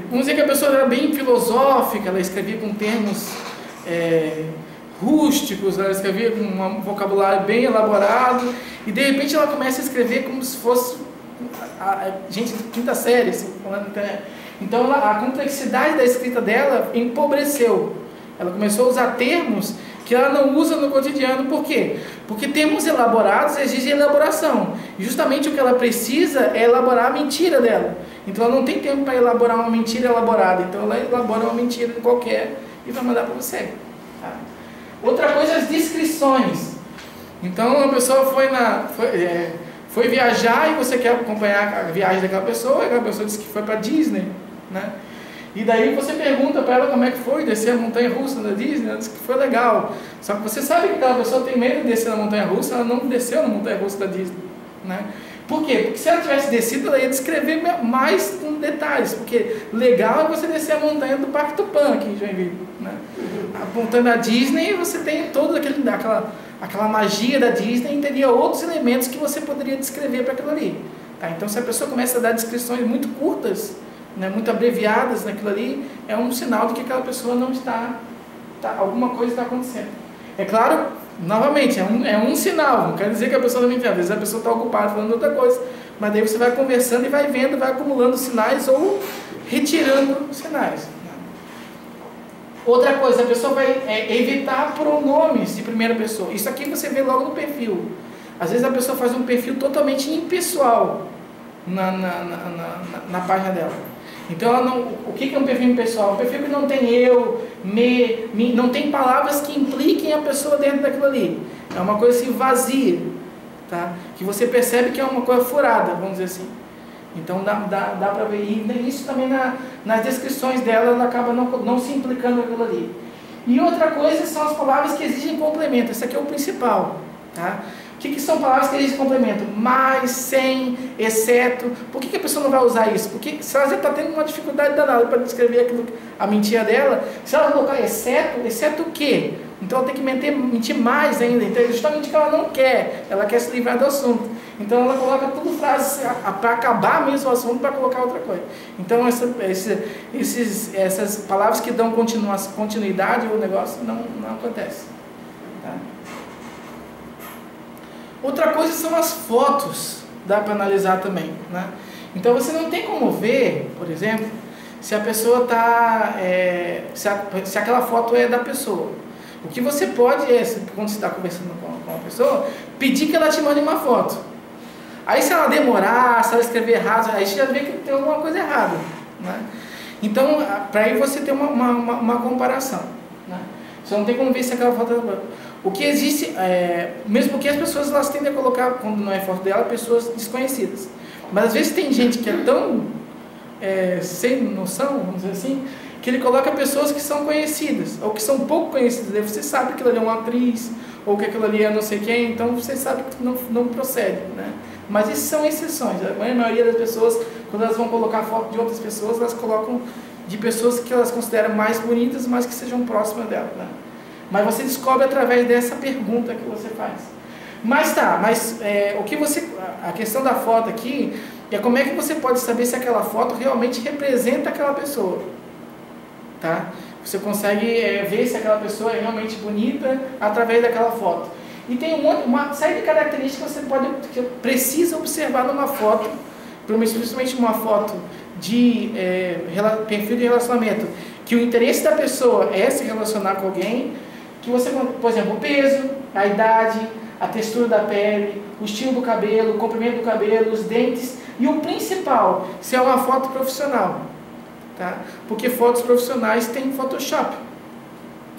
Vamos dizer que a pessoa era bem filosófica, ela escrevia com termos rústicos, ela escrevia com um vocabulário bem elaborado, e de repente ela começa a escrever como se fosse gente de quinta série, assim, falando na internet. Então a complexidade da escrita dela empobreceu. Ela começou a usar termos que ela não usa no cotidiano. Por quê? Porque termos elaborados exigem elaboração. E justamente o que ela precisa é elaborar a mentira dela. Então ela não tem tempo para elaborar uma mentira elaborada. Então ela elabora uma mentira qualquer e vai mandar para você. Tá? Outra coisa, as descrições. Então a pessoa foi viajar e você quer acompanhar a viagem daquela pessoa, e aquela pessoa disse que foi para Disney, né? E daí você pergunta para ela como é que foi descer a montanha-russa da Disney, ela disse que foi legal. Só que você sabe que aquela pessoa tem medo de descer na montanha-russa, ela não desceu na montanha-russa da Disney, né? Por quê? Porque se ela tivesse descido, ela ia descrever mais com detalhes, porque legal é você descer a montanha do Parque Tupã aqui em Joinville, né? A montanha da Disney, você tem toda aquela magia da Disney, e teria outros elementos que você poderia descrever para aquilo ali. Tá? Então, se a pessoa começa a dar descrições muito curtas, né, muito abreviadas naquilo ali, é um sinal de que aquela pessoa não alguma coisa está acontecendo. É claro, novamente, é um sinal, não quer dizer que a pessoa não me entenda. Às vezes a pessoa está ocupada falando outra coisa, mas daí você vai conversando e vai vendo, vai acumulando sinais ou retirando sinais. Outra coisa, a pessoa vai evitar pronomes de primeira pessoa. Isso aqui você vê logo no perfil. Às vezes a pessoa faz um perfil totalmente impessoal na página dela. Então, o que é um perfil impessoal? Um perfil que não tem eu, me, não tem palavras que impliquem a pessoa dentro daquilo ali. É uma coisa assim vazia, tá? Que você percebe que é uma coisa furada, vamos dizer assim. Então dá para ver, e isso também nas descrições dela, ela acaba não se implicando com aquilo ali. E outra coisa são as palavras que exigem complemento. Esse aqui é o principal, tá? O que são palavras que exigem complemento? Mais, sem, exceto. Por que a pessoa não vai usar isso? Porque se ela já está tendo uma dificuldade danada para descrever a mentira dela, se ela colocar exceto o quê? Então ela tem que mentir mais ainda. Então é justamente o que ela não quer. Ela quer se livrar do assunto. Então ela coloca tudo frases para acabar mesmo o assunto, para colocar outra coisa. Então essas palavras que dão continuidade ao negócio não acontece. Tá? Outra coisa são as fotos. Dá para analisar também, né? Então você não tem como ver, por exemplo, se a pessoa está... se aquela foto é da pessoa. O que você pode quando você está conversando com uma pessoa, pedir que ela te mande uma foto. Aí se ela demorar, se ela escrever errado, aí você já vê que tem alguma coisa errada, né? Então, para aí você ter uma comparação, né? Você não tem como ver se aquela foto é... O que existe, mesmo porque as pessoas elas tendem a colocar, quando não é foto dela, pessoas desconhecidas. Mas às vezes tem gente que é tão sem noção, vamos dizer assim, que ele coloca pessoas que são conhecidas, ou que são pouco conhecidas. Aí você sabe que aquilo ali é uma atriz, ou que aquilo ali é não sei quem, então você sabe que não procede, né? Mas isso são exceções. A maioria das pessoas, quando elas vão colocar foto de outras pessoas, elas colocam de pessoas que elas consideram mais bonitas, mas que sejam próximas dela, né? Mas você descobre através dessa pergunta que você faz. Mas a questão da foto aqui é como é que você pode saber se aquela foto realmente representa aquela pessoa, tá? Você consegue ver se aquela pessoa é realmente bonita através daquela foto. E tem uma série de características que você precisa observar numa foto, principalmente uma foto de perfil de relacionamento, que o interesse da pessoa é se relacionar com alguém, que você, por exemplo, o peso, a idade, a textura da pele, o estilo do cabelo, o comprimento do cabelo, os dentes, e o principal, se é uma foto profissional, tá? Porque fotos profissionais têm Photoshop,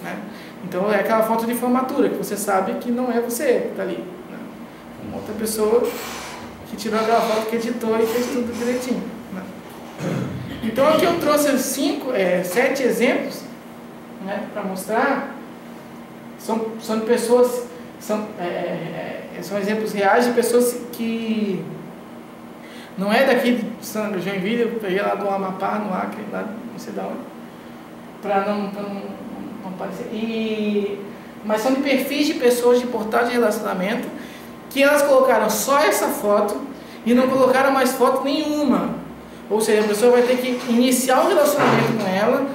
né? Então é aquela foto de formatura, que você sabe que não é você que está ali, né? Uma outra pessoa que tirou aquela foto, que editou e fez tudo direitinho, né? Então aqui eu trouxe 7 exemplos, né, para mostrar. São de pessoas, são exemplos reais de pessoas que não é daqui de Joinville, eu peguei lá do Amapá, no Acre, lá não sei de onde, para não aparecer. Mas são de perfis de pessoas de portal de relacionamento que elas colocaram só essa foto e não colocaram mais foto nenhuma. Ou seja, a pessoa vai ter que iniciar o relacionamento com ela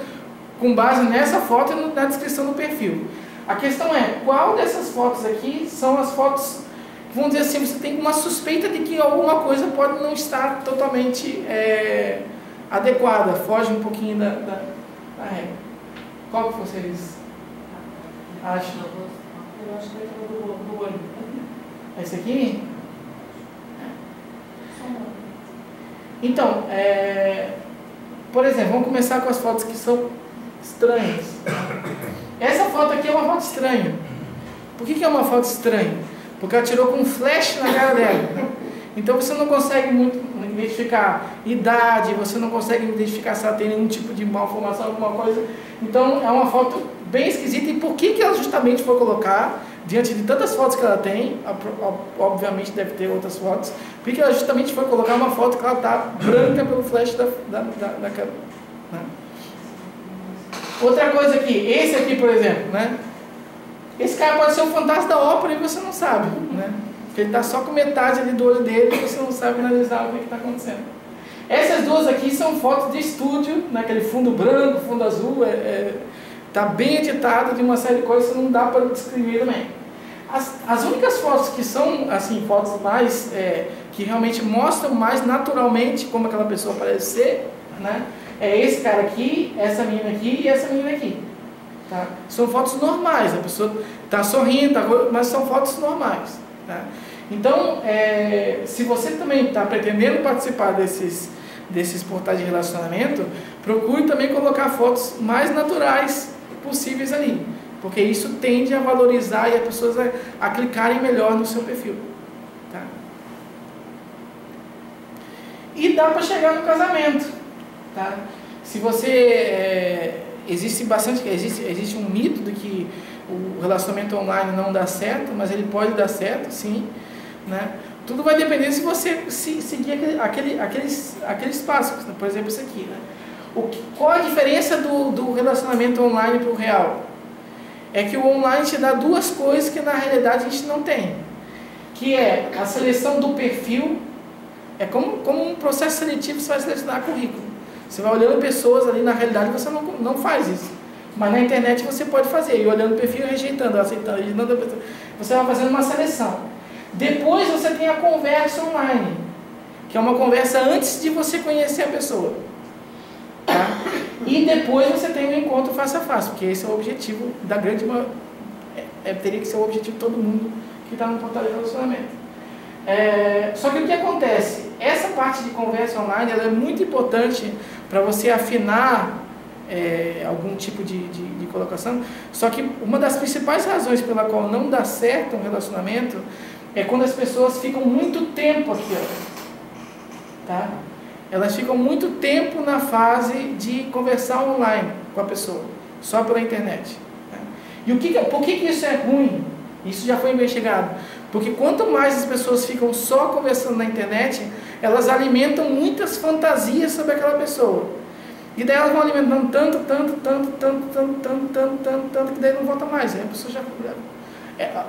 com base nessa foto e na descrição do perfil. A questão é, qual dessas fotos aqui são as fotos, vamos dizer assim, você tem uma suspeita de que alguma coisa pode não estar totalmente adequada, foge um pouquinho da regra. Qual que vocês acham? Eu acho que é do olho. Esse aqui? Então, por exemplo, vamos começar com as fotos que são estranhas. Essa foto aqui é uma foto estranha. Por que é uma foto estranha? Porque ela tirou com um flash na cara dela. Então você não consegue muito identificar idade, você não consegue identificar se ela tem nenhum tipo de malformação, alguma coisa. Então é uma foto bem esquisita. E por que ela justamente foi colocar, diante de tantas fotos que ela tem, obviamente deve ter outras fotos, por que ela justamente foi colocar uma foto que ela está branca pelo flash da câmera? Né? Outra coisa aqui, esse aqui por exemplo, né? Esse cara pode ser um fantasma da ópera e você não sabe, né? Porque ele está só com metade ali do olho dele e você não sabe analisar o que está acontecendo. Essas duas aqui são fotos de estúdio, naquele fundo branco, fundo azul, está bem editado de uma série de coisas que não dá para descrever também. As únicas fotos que são, assim, fotos mais, que realmente mostram mais naturalmente como aquela pessoa parece ser, né? É esse cara aqui, essa menina aqui e essa menina aqui. Tá? São fotos normais, a pessoa está sorrindo, mas são fotos normais. Tá? Então, se você também está pretendendo participar desses portais de relacionamento, procure também colocar fotos mais naturais possíveis ali, porque isso tende a valorizar e as pessoas a clicarem melhor no seu perfil. Tá? E dá para chegar no casamento. Tá? Se você... existe um mito de que o relacionamento online não dá certo, mas ele pode dar certo, sim. Né? Tudo vai depender se você seguir aqueles passos, por exemplo, isso aqui. Né? Qual a diferença do relacionamento online para o real? É que o online te dá duas coisas que na realidade a gente não tem, que é a seleção do perfil. É como um processo seletivo, você vai selecionar currículo. Você vai olhando pessoas ali, na realidade você não faz isso. Mas na internet você pode fazer, e olhando o perfil, rejeitando, aceitando, rejeitando a pessoa. Você vai fazendo uma seleção. Depois você tem a conversa online, que é uma conversa antes de você conhecer a pessoa. Tá? E depois você tem um encontro face a face, porque esse é o objetivo da grande maioria. Teria que ser o objetivo de todo mundo que está no portal de relacionamento. Só que o que acontece? Essa parte de conversa online ela é muito importante para você afinar algum tipo de colocação. Só que uma das principais razões pela qual não dá certo um relacionamento é quando as pessoas ficam muito tempo aqui, ó, tá? Elas ficam muito tempo na fase de conversar online com a pessoa, só pela internet. Tá? E por que isso é ruim? Isso já foi investigado. Porque quanto mais as pessoas ficam só conversando na internet, elas alimentam muitas fantasias sobre aquela pessoa. E daí elas vão alimentando tanto, que daí não volta mais. Aí a pessoa já...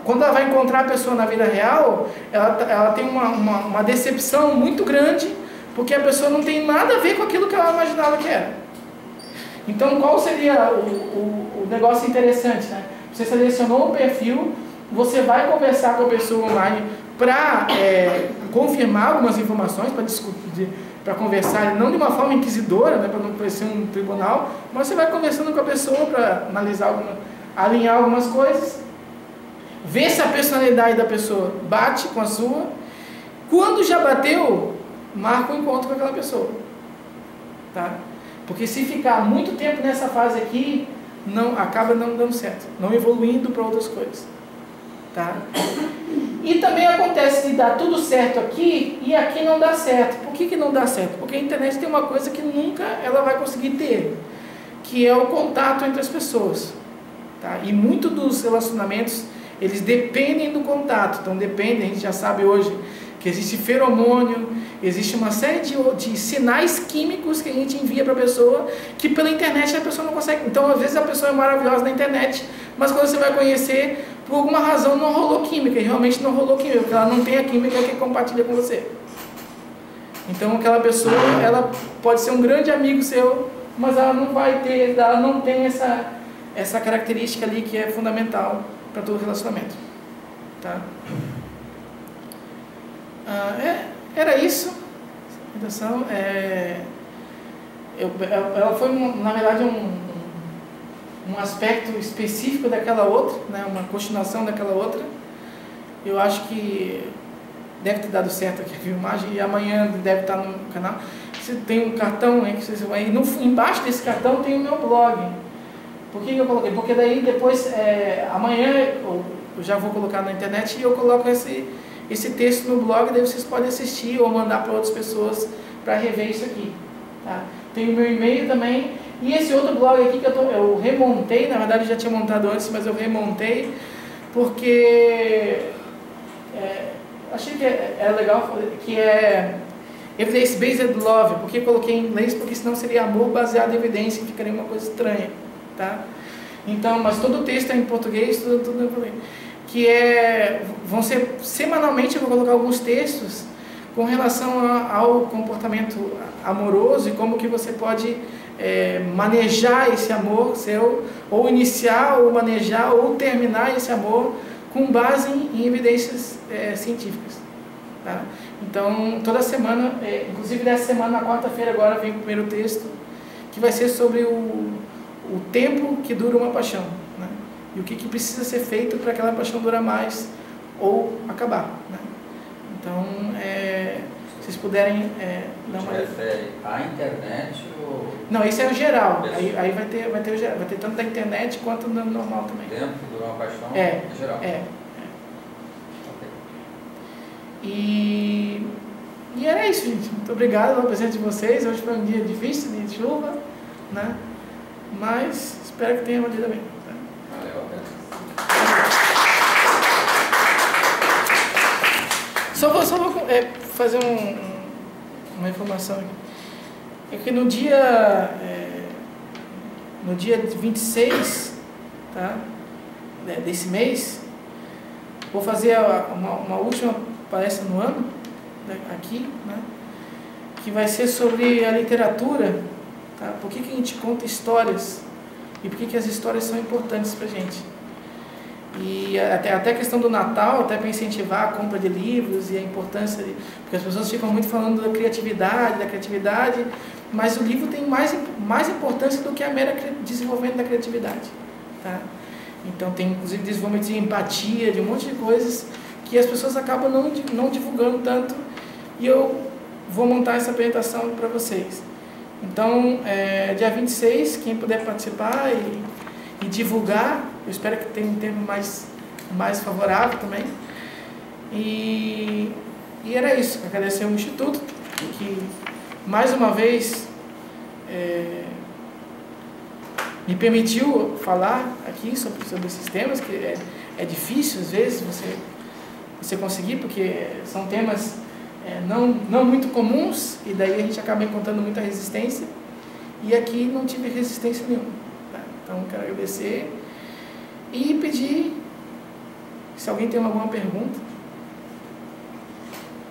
Quando ela vai encontrar a pessoa na vida real, ela tem uma decepção muito grande, porque a pessoa não tem nada a ver com aquilo que ela imaginava que era. Então, qual seria o negócio interessante? Né? Você selecionou um perfil, você vai conversar com a pessoa online para confirmar algumas informações, para discutir, para conversar, não de uma forma inquisidora, né, para não parecer um tribunal, mas você vai conversando com a pessoa para analisar, alinhar algumas coisas, ver se a personalidade da pessoa bate com a sua. Quando já bateu, marca um encontro com aquela pessoa. Tá? Porque se ficar muito tempo nessa fase aqui, acaba não dando certo, não evoluindo para outras coisas. Tá? E também acontece de dar tudo certo aqui e aqui não dá certo. Por que não dá certo? Porque a internet tem uma coisa que nunca ela vai conseguir ter, que é o contato entre as pessoas. Tá? E muitos dos relacionamentos, eles dependem do contato. Então depende, a gente já sabe hoje que existe feromônio, existe uma série de sinais químicos que a gente envia para a pessoa, que pela internet a pessoa não consegue. Então às vezes a pessoa é maravilhosa na internet, mas quando você vai conhecer, por alguma razão não rolou química, e realmente não rolou química, porque ela não tem a química que compartilha com você. Então aquela pessoa, ela pode ser um grande amigo seu, mas ela não tem essa característica ali que é fundamental para todo relacionamento, tá? Era isso. Então, ela foi, na verdade, um aspecto específico daquela outra, né? Uma continuação daquela outra. Eu acho que deve ter dado certo aqui a filmagem e amanhã deve estar no canal. Você tem um cartão aí que vocês vão aí. Embaixo desse cartão tem o meu blog. Por que eu coloquei? Porque daí depois, amanhã eu já vou colocar na internet e eu coloco esse texto no blog, daí vocês podem assistir ou mandar para outras pessoas para rever isso aqui. Tá? Tem o meu e-mail também. E esse outro blog aqui que eu remontei, na verdade eu já tinha montado antes, mas eu remontei porque achei que é legal, que é Evidence-Based Love. Por que eu coloquei em inglês? Porque senão seria amor baseado em evidência, ficaria uma coisa estranha. Tá? Então, mas todo o texto é em português, tudo em português. Vão ser, semanalmente eu vou colocar alguns textos com relação ao comportamento amoroso e como que você pode manejar esse amor seu, ou iniciar, ou manejar, ou terminar esse amor com base em evidências científicas. Tá? Então, toda semana, inclusive dessa semana, na quarta-feira agora, vem o primeiro texto, que vai ser sobre o tempo que dura uma paixão, né? E o que precisa ser feito para aquela paixão durar mais ou acabar, né? Então, se vocês puderem dar uma... refere à internet ou... Não, isso é o geral. Aí vai ter o geral. Vai ter tanto da internet quanto no normal também. O tempo que dura uma paixão geral. Okay. E era isso, gente. Muito obrigado pela presença de vocês. Hoje foi um dia difícil, de chuva, né? Mas espero que tenha valido bem. Tá? Valeu. Só vou fazer uma informação aqui. É que no dia 26, tá, desse mês, vou fazer uma última palestra no ano, né, aqui, né, que vai ser sobre a literatura, tá? Por que a gente conta histórias e por que as histórias são importantes para a gente. E até a questão do Natal, até para incentivar a compra de livros e a importância, porque as pessoas ficam muito falando da criatividade, mas o livro tem mais importância do que a mera desenvolvimento da criatividade. Tá? Então tem inclusive desenvolvimento de empatia, de um monte de coisas que as pessoas acabam não divulgando tanto, e eu vou montar essa apresentação para vocês. Então, dia 26, quem puder participar e divulgar, eu espero que tenha um tempo mais favorável também. E era isso, agradecer ao Instituto, que mais uma vez me permitiu falar aqui sobre esses temas, que é difícil às vezes você conseguir, porque são temas não muito comuns, e daí a gente acaba encontrando muita resistência, e aqui não tive resistência nenhuma. Tá? Então, quero agradecer e pedir, se alguém tem alguma pergunta.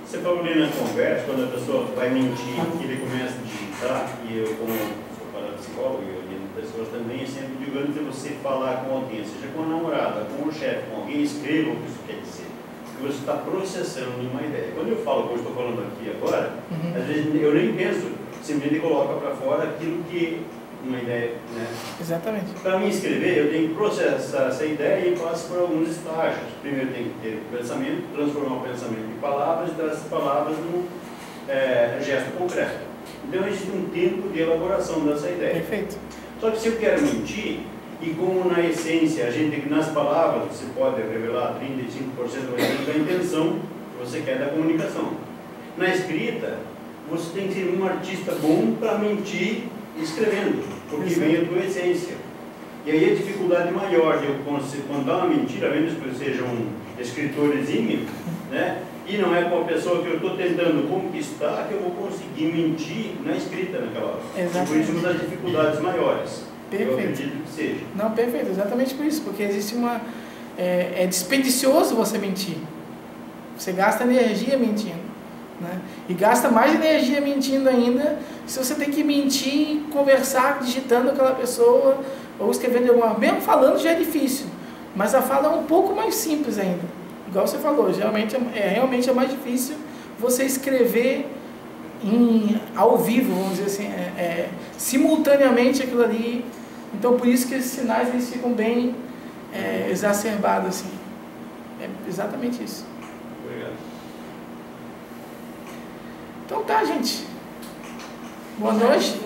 Você falou ali na conversa, quando a pessoa vai mentir, que ele começa a digitar, e eu, como sou parapsicólogo e oriento pessoas também, eu sempre digo, antes de você falar com alguém, seja com a namorada, com o chefe, com alguém, escreva o que isso quer dizer. Porque você está processando uma ideia. Quando eu falo, como eu estou falando aqui agora, às vezes eu nem penso, simplesmente coloca para fora aquilo que uma ideia, né? Exatamente. Para mim escrever, eu tenho que processar essa ideia e passo por alguns estágios. Primeiro tem que ter o pensamento, transformar o pensamento em palavras, e dar essas palavras num gesto concreto. Então existe um tempo de elaboração dessa ideia. Perfeito. Só que se eu quero mentir, e como na essência, a gente nas palavras você pode revelar 35% da intenção que você quer da comunicação. Na escrita, você tem que ser um artista bom para mentir escrevendo, porque vem a tua essência. E aí a dificuldade maior de eu contar uma mentira, a menos que eu seja um escritor exímio, né? E não é com a pessoa que eu estou tentando conquistar que eu vou conseguir mentir na escrita naquela hora. Exatamente. Por isso uma das dificuldades maiores. Perfeito. Eu acredito que seja. Não, perfeito, exatamente por isso, porque existe é despendicioso você mentir. Você gasta energia mentindo. né? E gasta mais energia mentindo ainda, se você tem que mentir, conversar, digitando com aquela pessoa, ou escrevendo alguma... Mesmo falando já é difícil, mas a fala é um pouco mais simples ainda. Igual você falou, realmente é mais difícil você escrever ao vivo, vamos dizer assim, simultaneamente aquilo ali. Então, por isso que esses sinais eles ficam bem exacerbados, assim. É exatamente isso. Obrigado. Então tá, gente. Boa noite.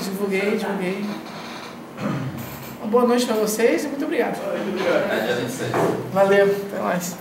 Divulguei. Uma boa noite para vocês e muito obrigado. Muito obrigado. Dia 26. Valeu, até mais.